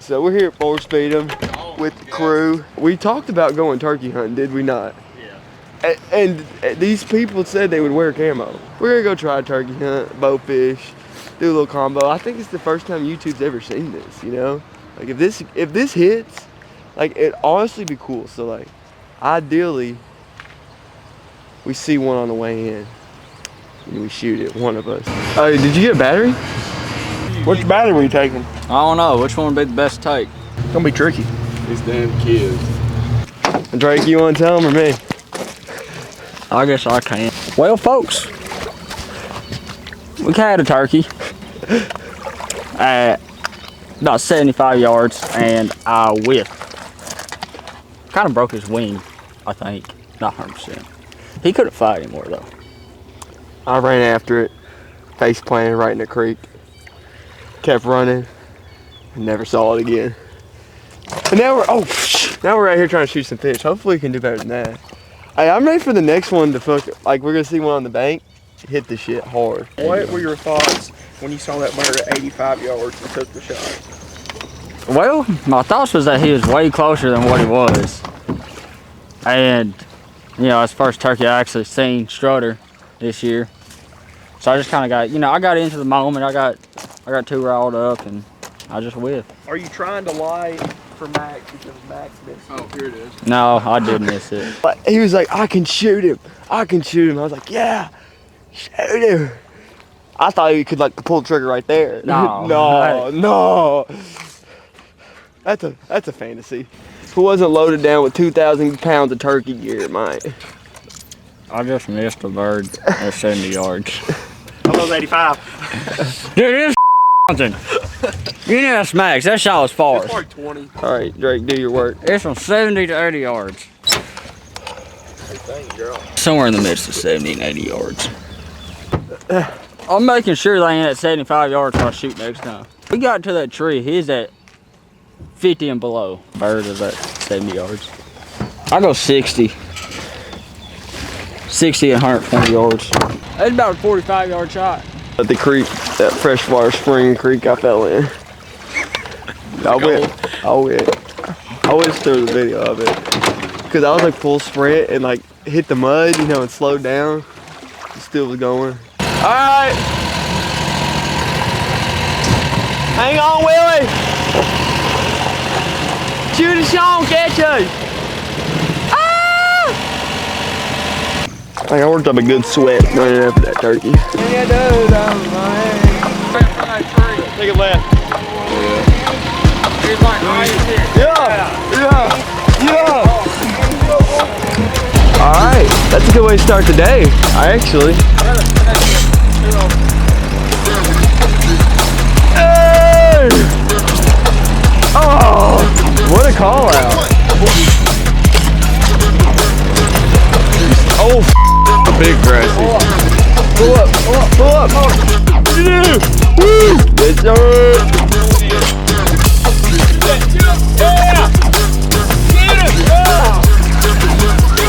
So we're here at Force Feed 'em with the crew. We talked about going turkey hunting, did we not? Yeah. And these people said they would wear camo. We're gonna go try a turkey hunt, bow fish, do a little combo. I think it's the first time YouTube's ever seen this, you know? Like if this hits, like it'd honestly be cool. So like, ideally, we see one on the way in and we shoot it, one of us. Oh, did you get a battery? Which battery were you taking? I don't know. Which one would be the best to take? It's gonna be tricky. These damn kids. Drake, you wanna tell them or me? I guess I can. Well, folks, we had a turkey at about 75 yards and I whiffed. Kind of broke his wing, I think. Not 100%. He couldn't fight anymore though. I ran after it, face planted right in the creek. Kept running, and never saw it again. And now we're right here trying to shoot some fish. Hopefully we can do better than that. Hey, I'm ready for the next one to like we're gonna see one on the bank, hit the shit hard. What were your thoughts when you saw that bird at 85 yards and took the shot? Well, my thoughts was that he was way closer than what he was. And, you know, it's the first turkey I actually seen Strutter this year. So I just kind of got, you know, I got into the moment. I got too riled up and I just whiffed. Are you trying to lie for Max because Max missed it? Oh, here it is. No, I did miss it. But he was like, I can shoot him. I can shoot him. I was like, yeah, shoot him. I thought he could like pull the trigger right there. No. no. That's a fantasy. Who wasn't loaded down with 2,000 pounds of turkey gear, mate? I just missed a bird at 70 yards. I was 85. Dude, it is something. You know that's Max. That shot was far. It's like 20. All right, Drake, do your work. It's from 70 to 80 yards. Thank you, girl. Somewhere in the midst of 70 and 80 yards. I'm making sure they ain't at 75 yards when I shoot next time. We got to that tree. He's at 50 and below. Bird is at 70 yards. I go 60. 60 and 120 yards. That's about a 45-yard shot. At the creek, that freshwater spring creek I fell in. I went through the video of it. Cause I was like full sprint and like hit the mud, you know, and slowed down. It still was going. All right. Hang on, Willie. Shoot a Sean, catch us. Like I worked up a good sweat running after that turkey. Take it left. Yeah. Alright, that's a good way to start the day, actually. Hey! Oh, what a call out. Oh, big grassy. Pull up. Yeah. Woo! Yes, sir. Yeah! Get him! Yeah!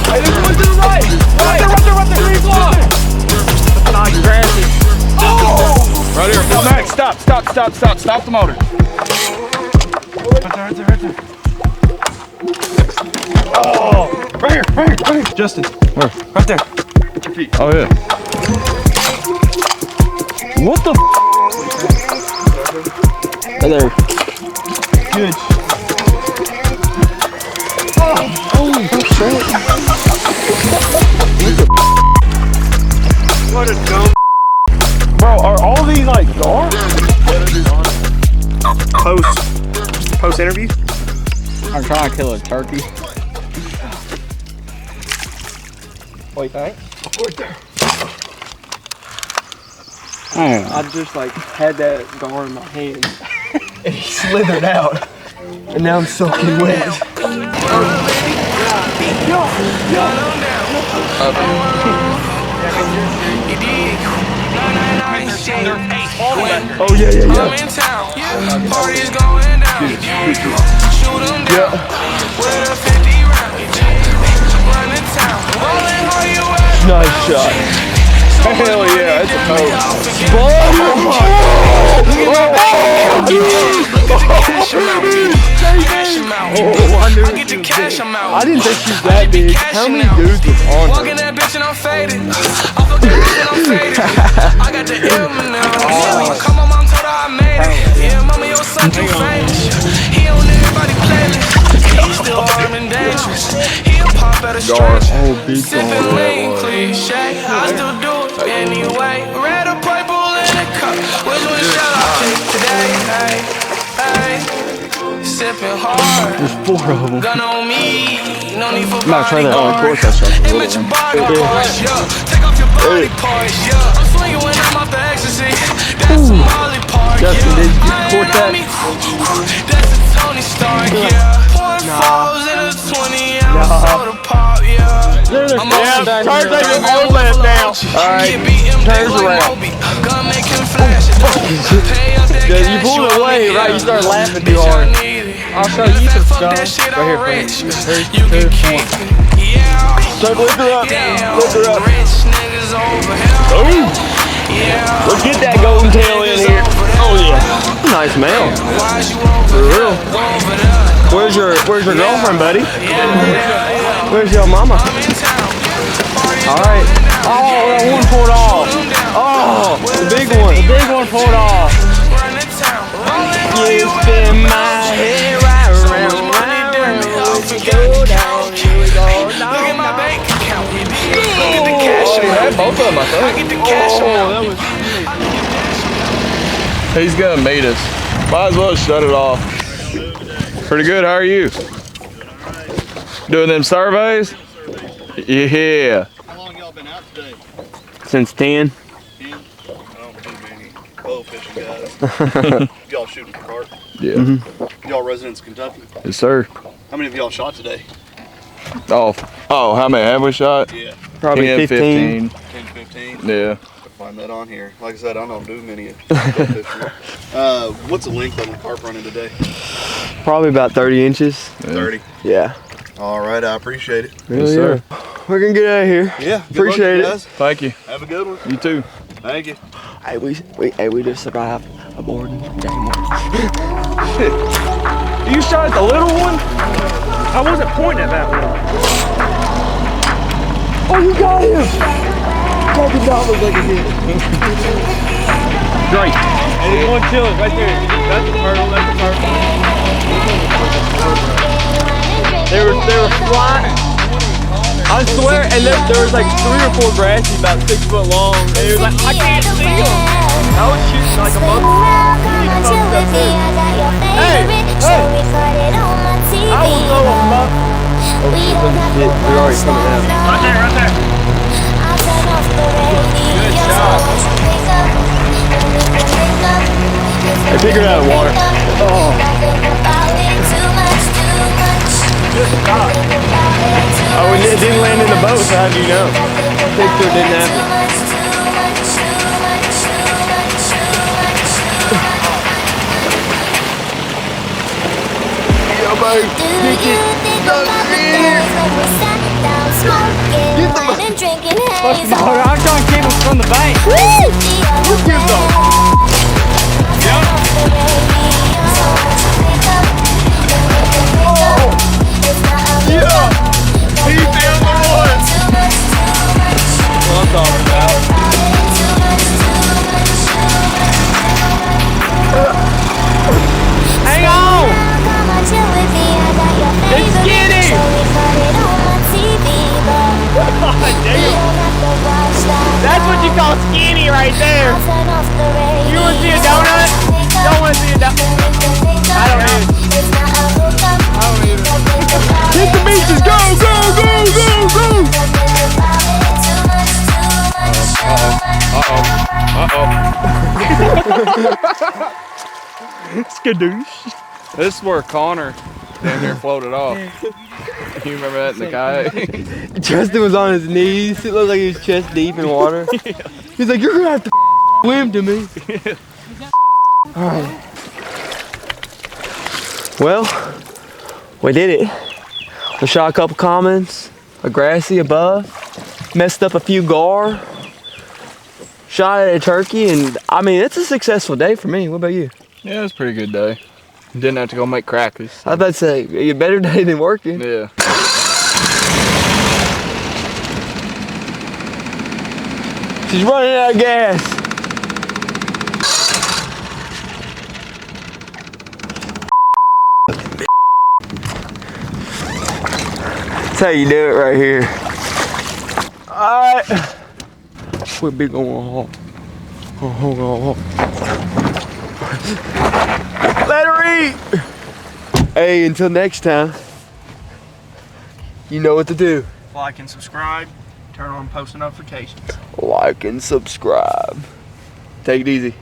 Hey, this one to the right! Right there! Green fly! Nice, grassy. Oh! Right here. Max, stop the motor. Right there. Oh! Right here. Justin. Where? Right there. At your feet. Oh, yeah. What the Right there. Good. Oh, shit. What a dumb. Bro, are all these like dark? Post interview? I'm trying to kill a turkey. What do you think? Right there. I just like had that gar in my hand and he slithered out. And now I'm soaking wet. Oh yeah. Nice shot. Hell yeah, that's a pose. cash, I'm out. I didn't think she was that big. How many dudes was on her? Walking that bitch and I'm faded. I fuck that bitch and I'm faded. I got the M now. Come on, mom told her I made it. Yeah, mama, your son too famous. He on everybody playlist. He's still armed and dangerous. He'll pop at a stranger. Sipping lean, cliche. I still do it anyway. Red or purple in a cup. Which one shall I take today? Hey, hey. Sipping hard. There's 4 of them. Gun on me. No need for I'm not trying that. bodyguard. Oh, of course that's right. Image your body parts, yeah. Take off your body parts, yeah. I'm swinging when I'm off the ecstasy. That's a Molly Park, yeah. Justin, did you record that? That's a Tony Stark, yeah. Pouring falls in a 20-ounce soda pop, yeah. I'm Yeah, turn that whole left now. Alright, turns around. Gonna make him flash it. Pay up that You pulled away, right? You started laughing too hard. I'll show you some stuff. Right here, you can keep it. Yeah. So lift her up. Lift her up. Rich niggas over here. Ooh. Yeah. Let's get that golden tail in here. Oh yeah. Nice male. For real. Where's your girlfriend, buddy? Where's your mama? Alright. Oh, that one pulled off. Oh, the big one. The big one pulled off. You spin my head right around. Look at my bank account. Look at the cash amount. Both of them, I I think. get the cash amount. He's gonna meet us. Might as well shut it off. Pretty good, how are you? Doing them surveys? Yeah. How long y'all been out today? Since 10. 10? I don't do many bowfishing guys. Y'all shooting for carp? Yeah. Y'all residents of Kentucky? Yes, sir. How many of y'all shot today? Oh, how many have we shot? Yeah. Probably 10, 15. 10, 15? Yeah. Find that on here. Like I said, I don't do many bowfishing. What's the length on the carp running today? Probably about 30 inches. 30. Yeah. All right, I appreciate it. Yes, sir. We're gonna get out of here. Yeah. good luck, Appreciate you it. guys. Thank you. Have a good one. You too. Thank you. Hey, we just survived a boarding game. You shot at the little one? I wasn't pointing at that one. Oh, you got him! That did not look like a hit. Great. And there's one chilling right there. That's the turtle, that's the turtle. They were flying. I swear, and there was like 3 or 4 grassy about 6 foot long. And it was like, I can't see them. I was shooting like a monkey. Hey! I will throw a muck. Oh, shit, they're already coming out. Right there, right there. Good shot. They figured out the water. Oh. Oh, and it didn't land in the boat, so how do you know? Picture didn't happen. Yo, buddy, stick it. I'm trying to keep them from the bank. Hang on! It's skinny! That's what you call skinny right there. You want to see a donut? Don't want to see a donut. I don't either. Hit the beaches! Go, go, go, go, go! Skadoosh. This is where Connor down here floated off. You remember that in the kayak? Justin was on his knees. It looked like he was chest deep in water. He's like, you're gonna have to swim to me. Alright. Well, we did it. We shot a couple commons, a grassy above, messed up a few gar, shot at a turkey, and I mean, it's a successful day for me. What about you? Yeah, it was a pretty good day. Didn't have to go make crackers. I was about to say, a better day than working. Yeah. She's running out of gas. That's how you do it right here. Alright. We're big on haul. Oh. Let her eat. Hey, until next time, you know what to do. Like and subscribe. Turn on post notifications. Like and subscribe. Take it easy.